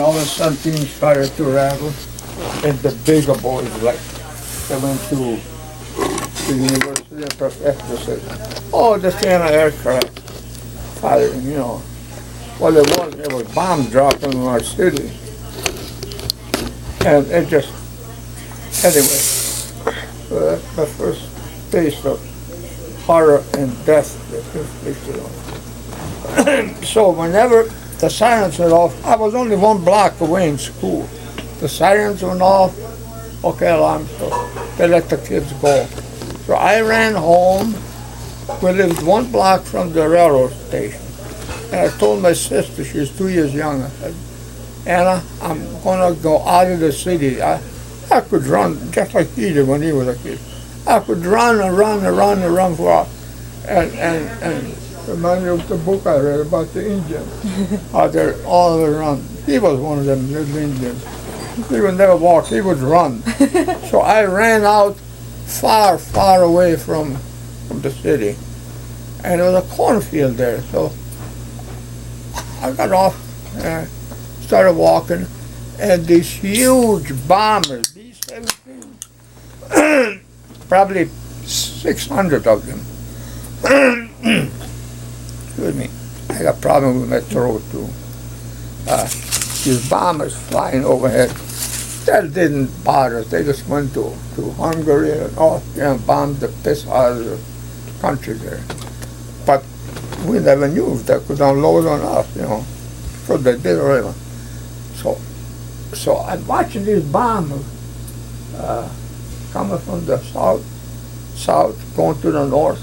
All of a sudden things started to rattle, and the bigger boys, like, they went to the university, and professor said, oh, the anti-aircraft firing, Well, it was bomb dropping in our city. And it just, anyway, that's the first taste of horror and death that inflicted on. So whenever the sirens went off, I was only 1 block away in school. The sirens went off, okay, alarm, so they let the kids go. So I ran home. We lived 1 block from the railroad station. And I told my sister, she was 2 years younger, I said, Anna, I'm going to go out of the city. I could run just like he did when he was a kid. I could run and run and run and run for and remind me of the book I read about the Indians. How they're all around. He was one of them little Indians. He would never walk, he would run. So I ran out far, far away from the city. And there was a cornfield there. So I got off and started walking, and these huge bombers, B-17, probably 600 of them. Excuse me, I got a problem with my throat too. These bombers flying overhead, that didn't bother us. They just went to Hungary and Austria and bombed the piss out of the country there. But we never knew if they could unload on us, so they did already. So I'm watching these bombers coming from the south, going to the north,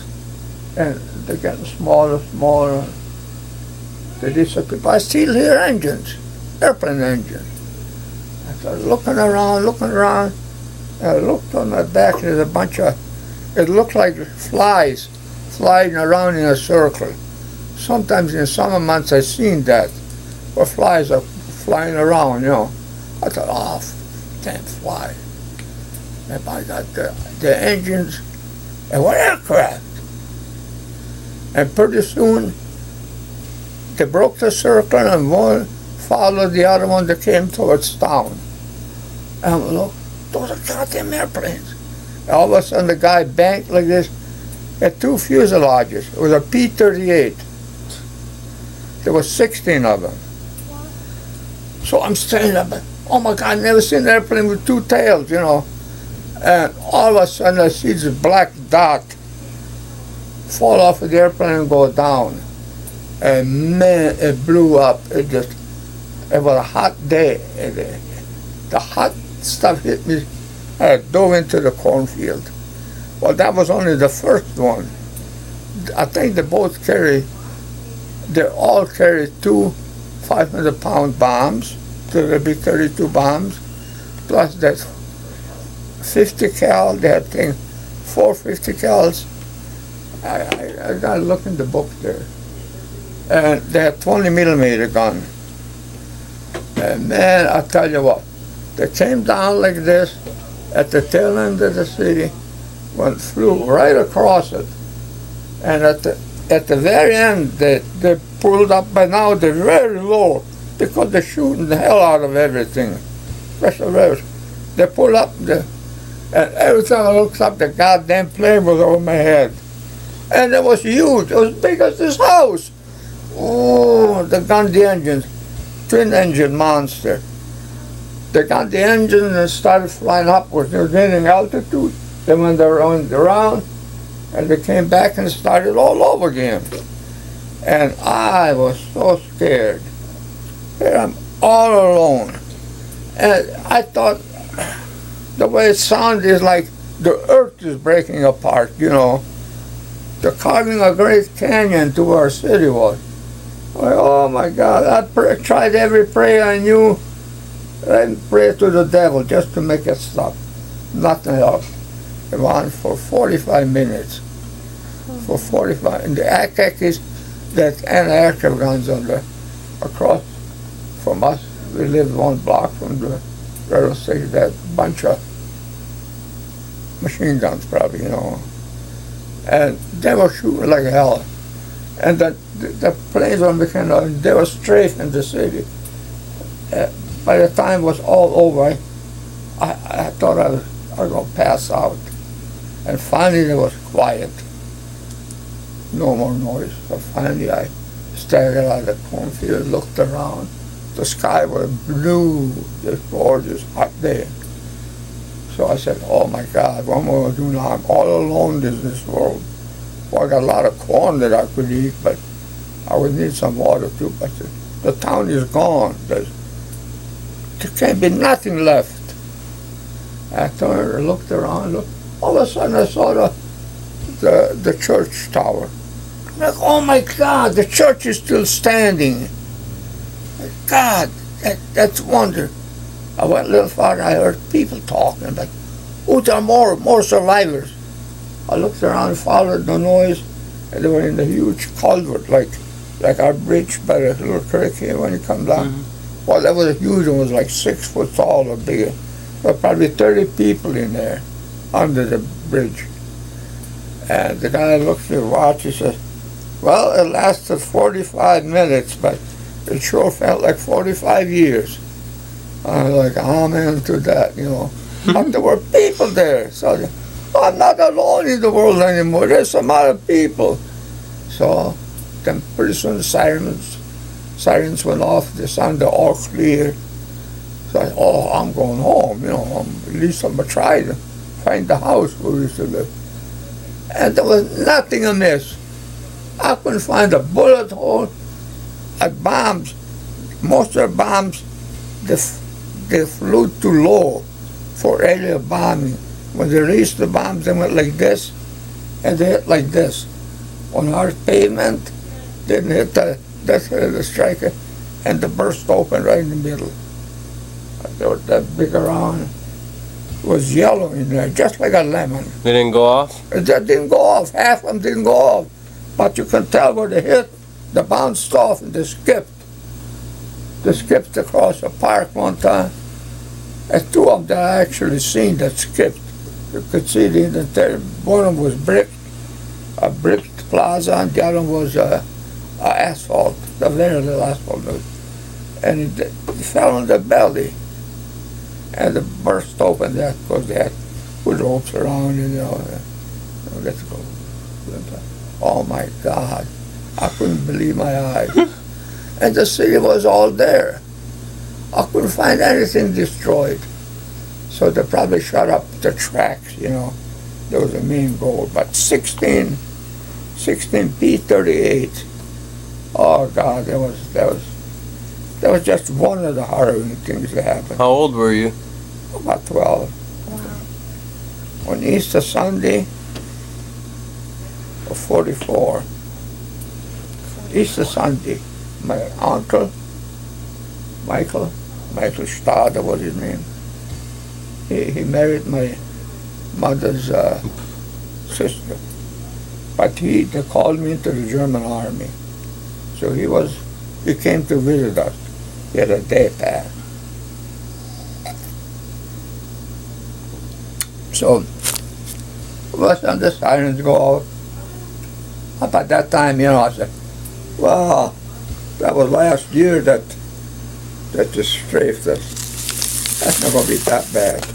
and they're getting smaller, smaller. They disappear. But I still hear engines, airplane engines. I started looking around, and I looked on my back, and there's a bunch of, it looked like flies flying around in a circle. Sometimes in summer months I've seen that, where flies are flying around, I thought, oh, damn fly. And I got the engines, and what aircraft? And pretty soon, they broke the circle, and one followed the other one that came towards town. And look, those are goddamn airplanes. And all of a sudden, the guy banked like this, had 2 fuselages. It was a P-38. There were 16 of them. So I'm standing up, oh my God, I've never seen an airplane with 2 tails, And all of a sudden I see this black dot fall off of the airplane and go down. And man, it blew up. It was a hot day. The hot stuff hit me. I dove into the cornfield. Well, that was only the first one. I think they all carry 2 500-pound bombs, so there'll be 32 bombs, plus that 50 cal, they had 4 50 cals. I got to look in the book there. And they had 20 millimeter gun. And man, I tell you what, they came down like this at the tail end of the city, flew right across it. And at the very end, they pulled up. By now they're very low because they're shooting the hell out of everything. Special rails. They pull up, and every time I looked up, the goddamn plane was over my head. And it was huge. It was big as this house. Oh, they got the engines. Twin engine monster. They got the engine and started flying upwards. They were gaining altitude. They went around, and they came back and started all over again. And I was so scared. Here I'm all alone. And I thought the way it sounded is like the earth is breaking apart, They're carving a great canyon to where our city was. Oh my God, I tried every prayer I knew. I prayed to the devil just to make it stop. Nothing helped. It went on for 45 minutes. For 45. And the ACAC is that anti-aircraft guns across from us. We lived 1 block from the railroad station. That bunch of machine guns, probably, And they were shooting like hell. And the planes were they were strafing the city. by the time it was all over, I thought I was going to pass out. And finally there was quiet. No more noise. So finally I staggered out of the cornfield, looked around. The sky was blue, this gorgeous hot day. So I said, oh my God, what am I going to do now? I'm all alone in this world. Well, I got a lot of corn that I could eat, but I would need some water too. But the town is gone. There can't be nothing left. I turned and looked around. All of a sudden I saw the church tower. I'm like, oh my God, the church is still standing. God, that's wonder. I went a little farther, I heard people talking, like, oh, there are more survivors. I looked around and followed the noise, and they were in the huge culvert, like our bridge by the little creek here when you come down. Mm-hmm. Well, that was huge, it was like 6 foot tall or bigger. There were probably 30 people in there under the bridge. And the guy looked at the watch, he says, well, it lasted 45 minutes, but it sure felt like 45 years. I was like, amen to that, you know. But there were people there. So I'm not alone in the world anymore. There's some other people. So then pretty soon the sirens went off. The sounded all clear. So I, I'm going home, you know. At least I'm going to try to find the house where we used to live. And there was nothing amiss. I couldn't find a bullet hole. At bombs, most of the bombs, they flew too low for area bombing. When they released the bombs, they went like this, and they hit like this. On our pavement, didn't hit the striker, and they burst open right in the middle. That big around was yellow in there, just like a lemon. They didn't go off? They didn't go off. Half of them didn't go off. But you can tell where they hit. They bounced off and they skipped. They skipped across the park one time. And 2 of them that I actually seen that skipped. You could see the entire, one of them was a brick plaza, and the other one was asphalt, the very little asphalt. And it fell on the belly. And it burst open there because they had put ropes around it, you know. Let's go. Oh my God. I couldn't believe my eyes. And the city was all there. I couldn't find anything destroyed. So they probably shut up the tracks, you know. There was a main goal. But 16 P-38, oh God, that was just one of the harrowing things that happened. How old were you? About 12. On Easter Sunday of 44, Easter Sunday, my uncle, Michael Stader was his name. He married my mother's sister. But they called me into the German army. So he came to visit us. He had a day pass. So, was on the sirens go off. About that time, you know, I said, well, that was last year that just strafed us. That's not going to be that bad.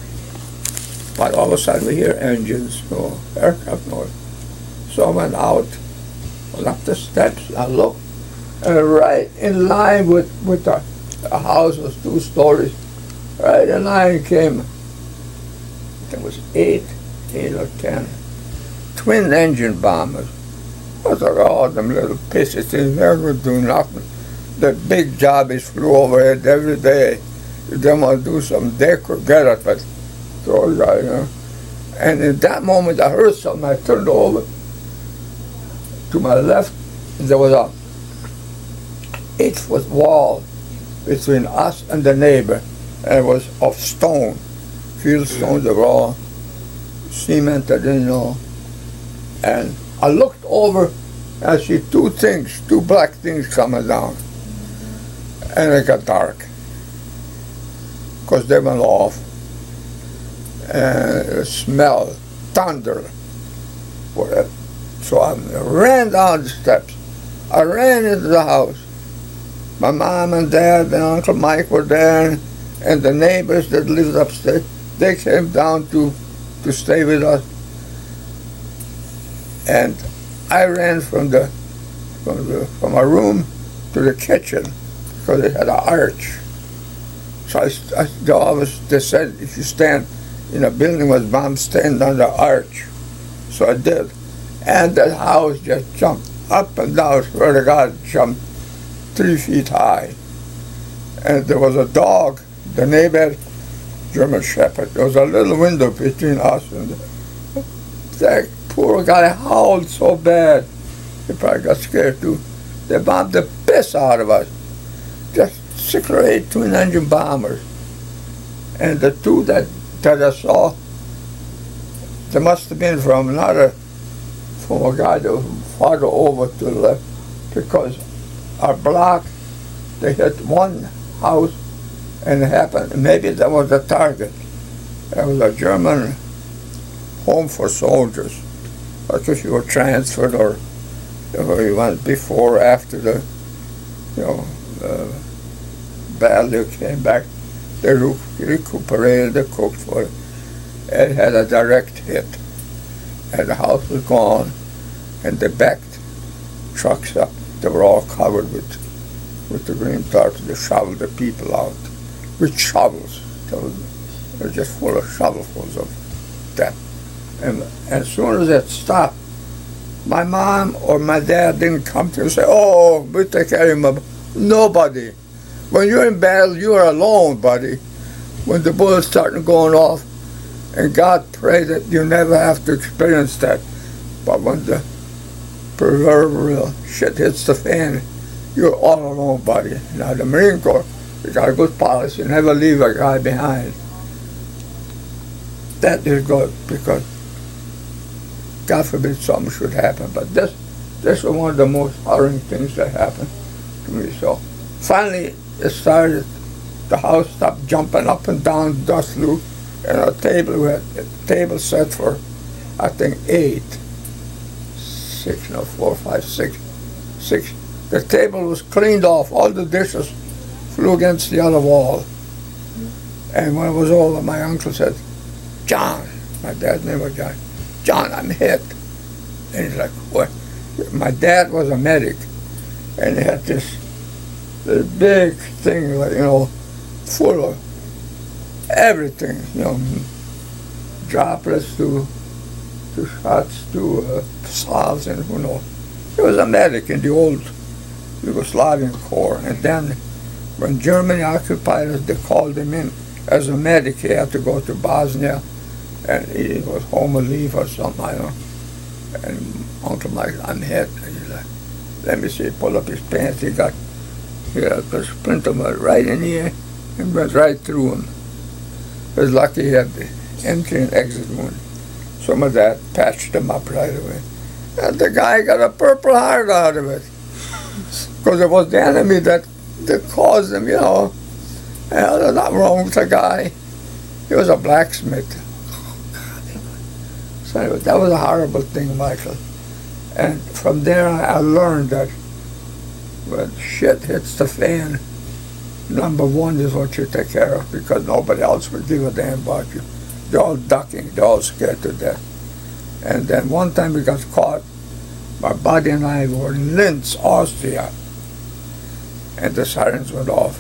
But all of a sudden we hear engines go, aircraft noise. So I went out, went up the steps, I looked, and right in line with the house was 2 stories. Right in line came, there was 8 or 10 twin engine bombers. I thought, oh, them little pissy things, they're going to do nothing. The big jobbies flew overhead every day. If they want to do something, they could get it, but throw it out, you know. And in that moment, I heard something. I turned over to my left, and there was a 8-foot wall between us and the neighbor, and it was of stone. Field stones, they were all cemented, you know. And I looked over, and I see 2 black things coming down. And it got dark, because they went off. And it smelled, thunder. So I ran down the steps. I ran into the house. My mom and dad and Uncle Mike were there. and the neighbors that lived upstairs, they came down to stay with us. And I ran from a room to the kitchen because it had an arch. So they said if you stand in a building with bombs, stand on the arch. So I did. And the house just jumped up and down, swear to God, jumped 3 feet high. And there was a dog, the neighbor had German Shepherd. There was a little window between us and that poor guy howled so bad. He probably got scared too. They bombed the piss out of us. Just 6 or 8 twin-engine bombers. And the two that I saw, they must have been from a guy that was farther over to the left, because our block, they hit one house and it happened. Maybe that was the target. It was a German home for soldiers. Like if you were transferred or you went before or after the battle, you came back, they recuperated, they cooked for it. It had a direct hit. And the house was gone, and they backed trucks up. They were all covered with the green tarp. They shoveled the people out with shovels. They were just full of shovelfuls of that. And as soon as it stopped, my mom or my dad didn't come to say, "Oh, we take care of him." Nobody. When you're in battle, you're alone, buddy. When the bullets start going off, and God pray that you never have to experience that. But when the proverbial shit hits the fan, you're all alone, buddy. Now, the Marine Corps, they got a good policy. Never leave a guy behind. That is good, because God forbid something should happen. But this was one of the most horrible things that happened to me. So finally, it started. The house stopped jumping up and down, dust flew. And a table set for, I think, 4, 5, 6. The table was cleaned off. All the dishes flew against the other wall. And when it was over, my uncle said, "John," my dad's name was John, "John, I'm hit." And he's like, "What?" My dad was a medic, and he had this big thing, full of everything, droplets to shots to salves, and who knows. He was a medic in the old Yugoslavian Corps, and then when Germany occupied us, they called him in as a medic. He had to go to Bosnia, and he was home on leave or something, I don't know. And Uncle Mike, "I'm hit." And he's like, "Let me see." He pulled up his pants. He got a splinter went right in here and went right through him. He was lucky he had the entry and exit wound. Some of that patched him up right away. And the guy got a Purple Heart out of it. Because it was the enemy that caused him, And there's nothing wrong with the guy. He was a blacksmith. So anyway, that was a horrible thing, Michael. And from there I learned that when shit hits the fan, number one is what you take care of, because nobody else will give a damn about you. They're all ducking. They're all scared to death. And then one time we got caught. My buddy and I were in Linz, Austria, and the sirens went off,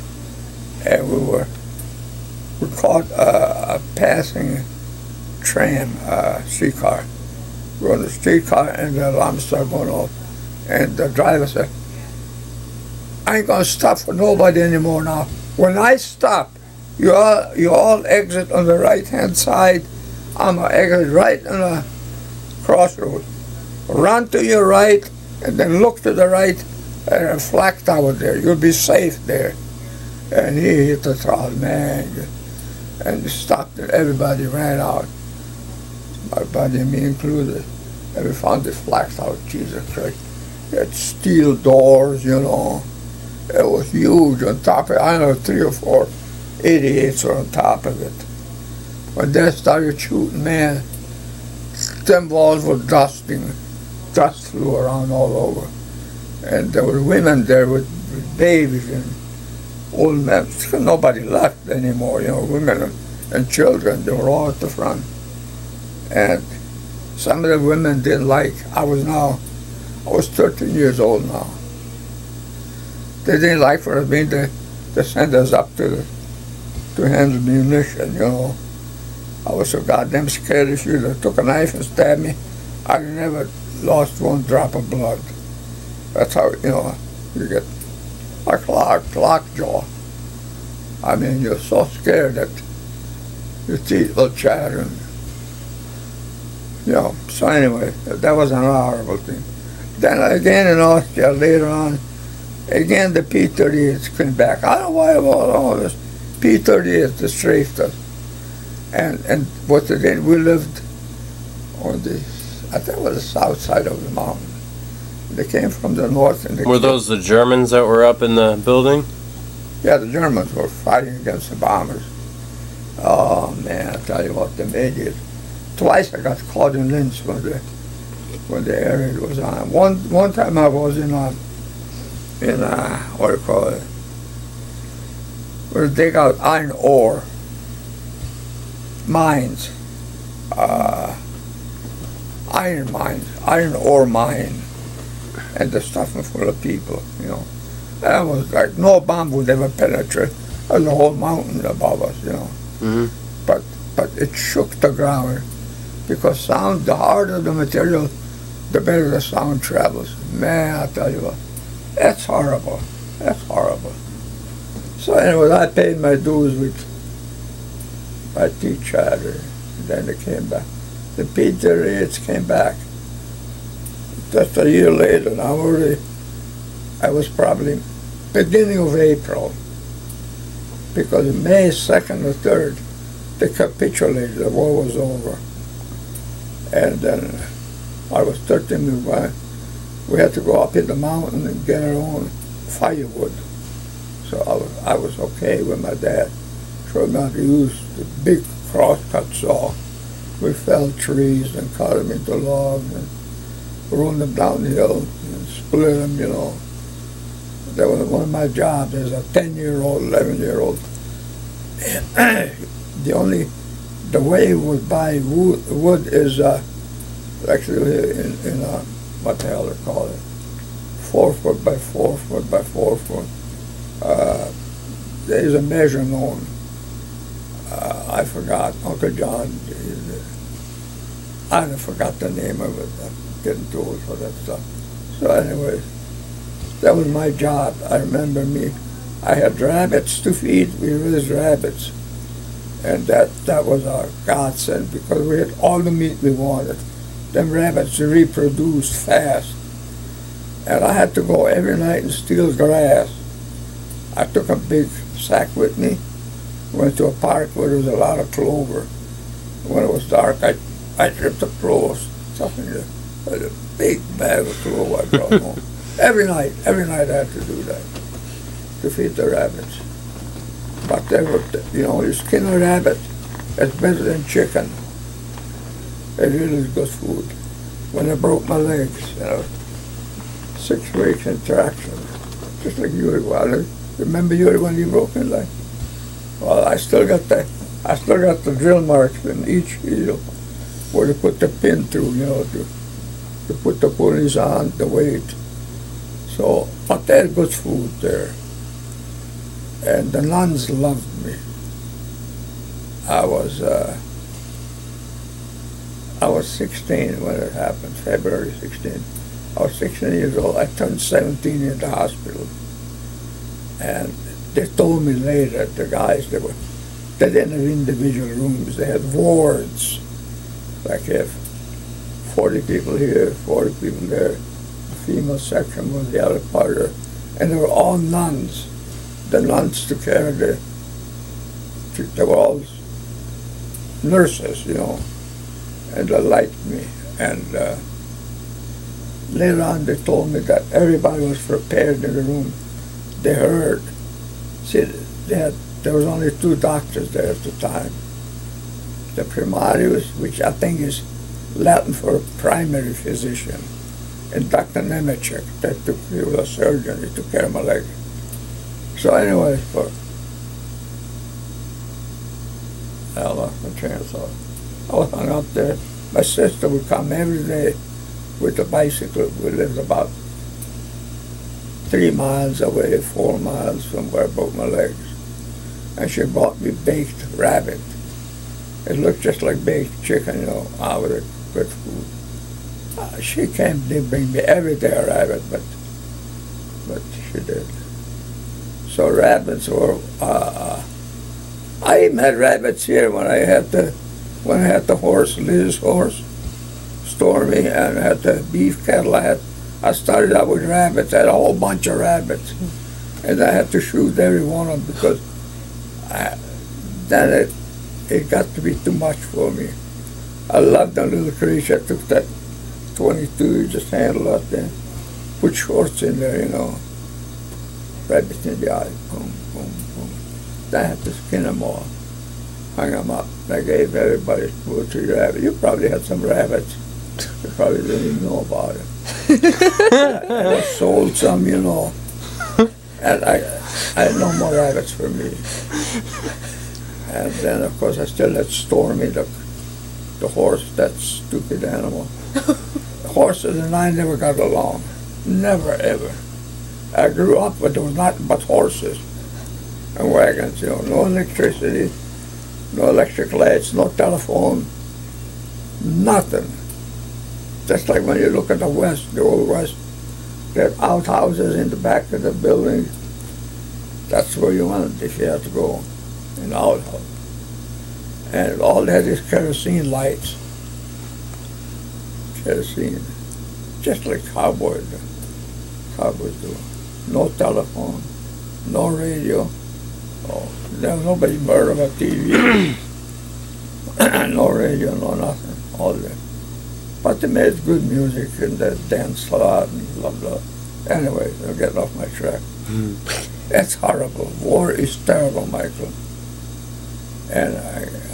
and we caught a passing tram, streetcar. We were on the streetcar, and the alarm started going off, and the driver said, "I ain't gonna stop for nobody anymore now. When I stop, you all exit on the right-hand side. I'm gonna exit right on the crossroad. Run to your right, and then look to the right, and a flag tower there. You'll be safe there." And he hit the throttle, man, and he stopped, and everybody ran out. My buddy and me included. And we found this flag tower. Jesus Christ! It had steel doors, It was huge on top of it. I don't know, 3 or 4 88s were on top of it. When they started shooting, man, them walls were dusting. Dust flew around all over. And there were women there with babies, and old men. Nobody left anymore, women and children, they were all at the front. And some of the women didn't like, I was 13 years old now. They didn't like for me to send us up to handle munition, I was so goddamn scared if you'd have took a knife and stabbed me, I'd never lost one drop of blood. That's how, you get like lockjaw. I mean, you're so scared that your teeth will chatter. So anyway, that was an horrible thing. Then again in Austria later on, again the P-38s came back. I don't know why about all this. P-38s, the strafed us. And what they did, we lived on I think it was the south side of the mountain. They came from the north. And were those the Germans that were up in the building? Yeah, the Germans were fighting against the bombers. Oh man, I tell you what, they made it. Twice I got caught in lynch when the air raid was on. One time I was in what do you call it? Where they dig out iron ore mines, iron ore mine, and the stuff was full of people. That was like no bomb would ever penetrate. There's a whole mountain above us, Mm-hmm. But it shook the ground because sound, the harder the material, the better the sound travels. Man, I tell you what, that's horrible. That's horrible. So anyway, I paid my dues with my teacher. Then they came back. The P-38s came back. Just a year later, I was probably beginning of April, because May 2nd or 3rd, they capitulated, the war was over. And then I was 13, we had to go up in the mountain and get our own firewood. So I was okay with my dad. So I used the big crosscut saw. We felled trees and cut them into logs and run them downhill and split them, That was one of my jobs as a 10-year-old, 11-year-old. The way we would buy wood is actually in what the hell they call it, 4 foot by 4 foot by 4 foot. There is a measure known. I forgot, Uncle John. I forgot the name of it. I'm getting too old for that stuff. So anyway, that was my job. I remember I had rabbits to feed. We raised rabbits. And that was our godsend because we had all the meat we wanted. Them rabbits reproduced fast. And I had to go every night and steal grass. I took a big sack with me, went to a park where there was a lot of clover. When it was dark, I ripped the clover, stuff in a big bag of clover I brought home. Every night I had to do that, to feed the rabbits. But they were, you skin a rabbit, it's better than chicken. It really is good food. When I broke my legs, 6 weeks in traction, just like you were. Remember you when you broke your leg? Well, I still got the drill marks in each heel where they put the pin through, to put the pulleys on, the weight. So, but they had good food there. And the nuns loved me. I was 16 when it happened, February 16. I was 16 years old. I turned 17 in the hospital. And they told me later, the guys, they didn't have individual rooms. They had wards. Like if 40 people here, 40 people there. The female section was the other part of it. And they were all nuns. The nuns took care of they were all nurses, and they liked me. And later on they told me that everybody was prepared in the room. They heard. See, there was only 2 doctors there at the time. The primarius, which I think is Latin for primary physician, and Dr. Nemechek, he was a surgeon, he took care of my leg. So anyway, I lost my train of thought. I was hung up there. My sister would come every day with a bicycle. We lived about 3 miles away, 4 miles from where I broke my legs. And she brought me baked rabbit. It looked just like baked chicken, you know, with it, good food. She came, they bring me every day a rabbit, but she did. So rabbits were, I even had rabbits here when I had the horse, Liz's horse, Stormy, and I had the beef cattle. I started out with rabbits. I had a whole bunch of rabbits, and I had to shoot every one of them because then it got to be too much for me. I loved the little creature. I took that 22, you just handle that thing, put shorts in there, you know, rabbits in the eye, boom, boom, boom. Then I had to skin them all, hung them up. I gave everybody 2 or 3 rabbits. You probably had some rabbits. You probably didn't even know about it. I sold some, you know, and I had no more rabbits for me. And then, of course, I still had Stormy, the horse, that stupid animal. The horses and I never got along. Never, ever. I grew up, but there was nothing but horses and wagons, you know, no electricity, no electric lights, no telephone, nothing. Just like when you look at the West, the old West, there are outhouses in the back of the building. That's where you went if you had to go, in the outhouse. And all that is kerosene lights. Kerosene. Just like cowboys do. No telephone, no radio. Oh, there was nobody murdered on TV. No radio, no nothing. All that. But they made good music and they danced a lot and blah, blah. Anyway, I'm getting off my track. That's horrible. War is terrible, Michael. And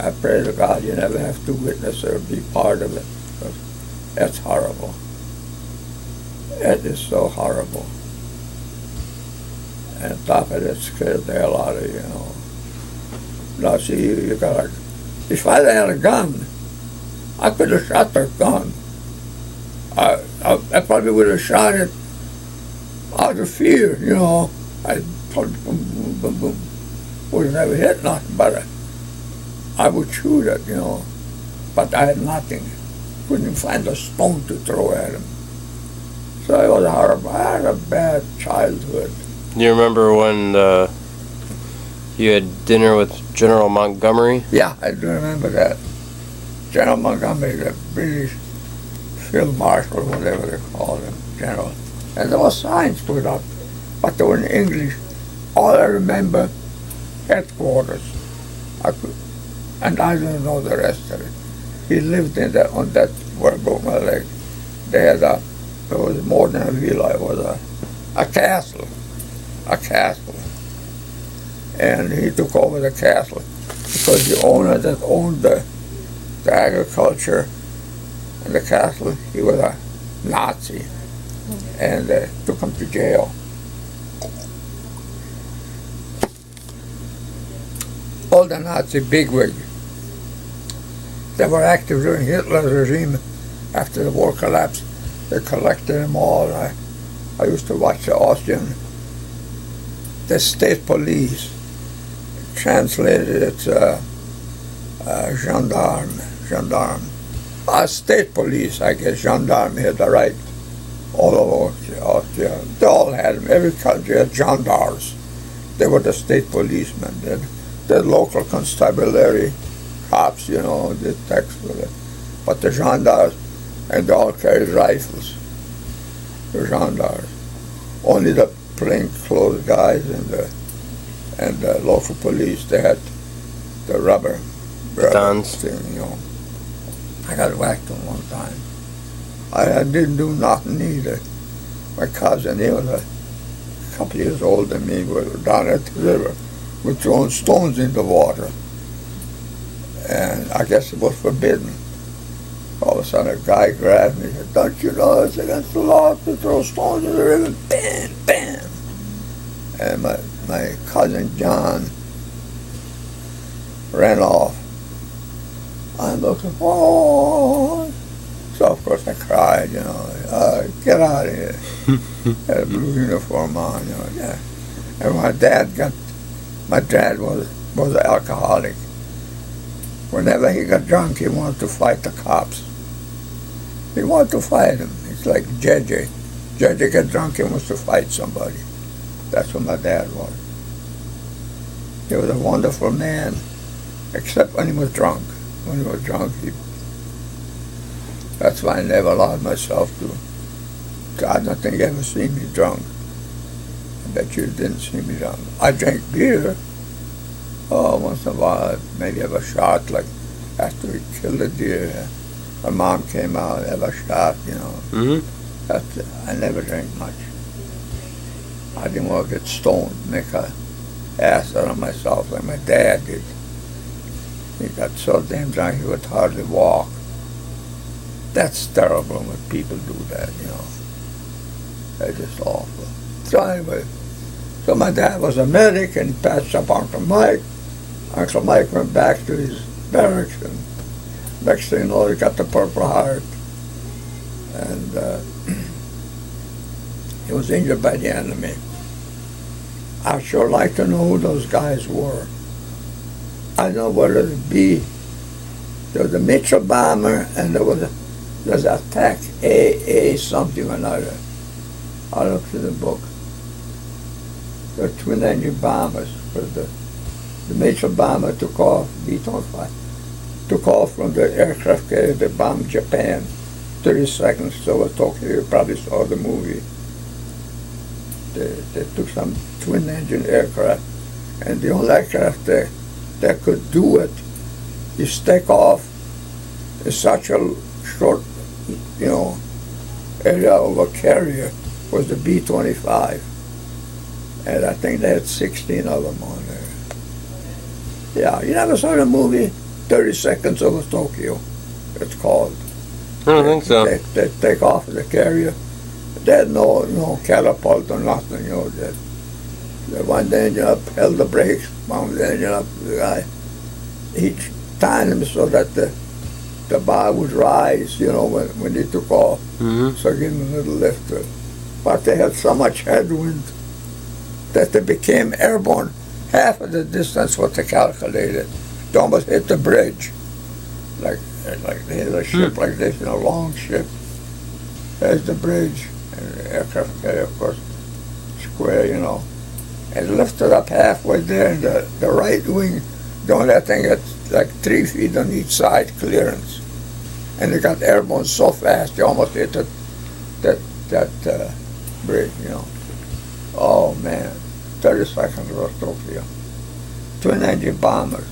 I pray to God you never have to witness or be part of it. Because that's horrible. It is so horrible. And on top of it, scared the hell out of you, you know. Now, see, you got if I had a gun, I could have shot their gun. I probably would have shot it out of fear, you know. I probably boom, boom, boom. Would have never hit nothing, but I would shoot it, you know. But I had nothing. Couldn't find a stone to throw at him. So it was horrible. I had a bad childhood. You remember when you had dinner with General Montgomery? Yeah, I do remember that. General Montgomery, the British Field Marshal, whatever they called him, General. And there were signs put up, but they were in English. All I remember, headquarters. And I don't know the rest of it. He lived in that, on that, where I broke my leg. They had it was more than a villa, it was a castle. A castle. And he took over the castle because the owner that owned the agriculture and the castle, he was a Nazi, and took him to jail. All the Nazi bigwigs that were active during Hitler's regime after the war collapsed, they collected them all. I used to watch the Austrian, the state police, translated it's gendarme. State police, I guess, gendarme had the right. All over Austria, they all had them. Every country had gendarmes. They were the state policemen. The local constabulary cops, you know, did text with it. But the gendarmes, and they all carried rifles. The gendarmes. Only the plainclothes guys and the local police, they had the rubber thing, you know. I got whacked one time. I didn't do nothing either. My cousin, he was a couple years older than me, we were down at the river. We throwing stones in the water. And I guess it was forbidden. All of a sudden a guy grabbed me and said, "Don't you know it's against the law to throw stones in the river?" Bam, bam. And my my cousin John ran off. I'm looking, oh. So of course I cried, get out of here. Had a blue uniform on, yeah. And my dad was an alcoholic. Whenever he got drunk, he wanted to fight the cops. He wanted to fight them. It's like JJ. JJ got drunk, he wants to fight somebody. That's what my dad was. He was a wonderful man, except when he was drunk. When he was drunk, that's why I never allowed myself to. I don't think you ever seen me drunk. I bet you didn't see me drunk. I drank beer. Oh, once in a while, maybe have a shot, like after we killed the deer. My mom came out, have a shot, Mm-hmm. That's it. I never drank much. I didn't want to get stoned, make a ass out of myself like my dad did. He got so damn drunk he could hardly walk. That's terrible when people do that, They're just awful. So anyway, so my dad was a medic and he passed up Uncle Mike. Uncle Mike went back to his barracks and next thing you know, he got the Purple Heart. And he was injured by the enemy. I'd sure like to know who those guys were. I know whether it be there was a Mitchell bomber and there's attack AA something or another. I looked in the book. The twin engine bombers. The Mitchell bomber took off, B-25, took off from the aircraft carrier that bombed Japan 30 seconds so Tokyo. You probably saw the movie. They took some twin engine aircraft, and the only aircraft that could do it is take off in such a short, area of a carrier was the B-25. And I think they had 16 of them on there. Yeah, you never saw the movie 30 Seconds Over Tokyo, it's called. I don't think so. They take off the carrier. They had no catapult or nothing, They wound the engine up, held the brakes, wound the engine up. The guy, he timed him so that the bar would rise, when they took off. Mm-hmm. So give him a little lift. But they had so much headwind that they became airborne. Half of the distance what they calculated. They almost hit the bridge. Like they had a ship like this, a long ship. There's the bridge, and the aircraft carrier, of course, square, and lifted up halfway there, and the right wing, the only thing that's like 3 feet on each side clearance. And they got airborne so fast, they almost hit that bridge, Oh, man. 30 seconds over Tokyo. Twin engine bombers.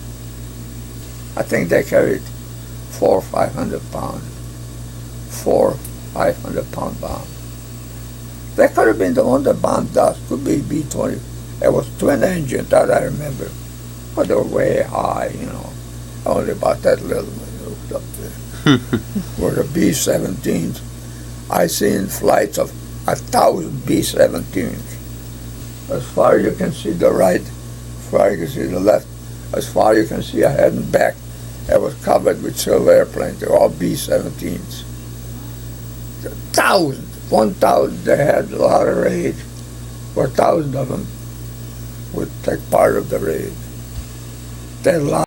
I think they carried 400 or 500 pounds. 500-pound bombs. That could have been the one that bombed us. Could be B-20. It was twin engine, that I remember. But they were way high, Only about that little when you looked up there. Were the B-17s. I seen flights of 1,000 B-17s. As far as you can see the right, as far as you can see the left, as far as you can see ahead and back, it was covered with silver airplanes. They were all B-17s. 1,000. They had a lot of raid. 4,000 of them would take part of the raid. They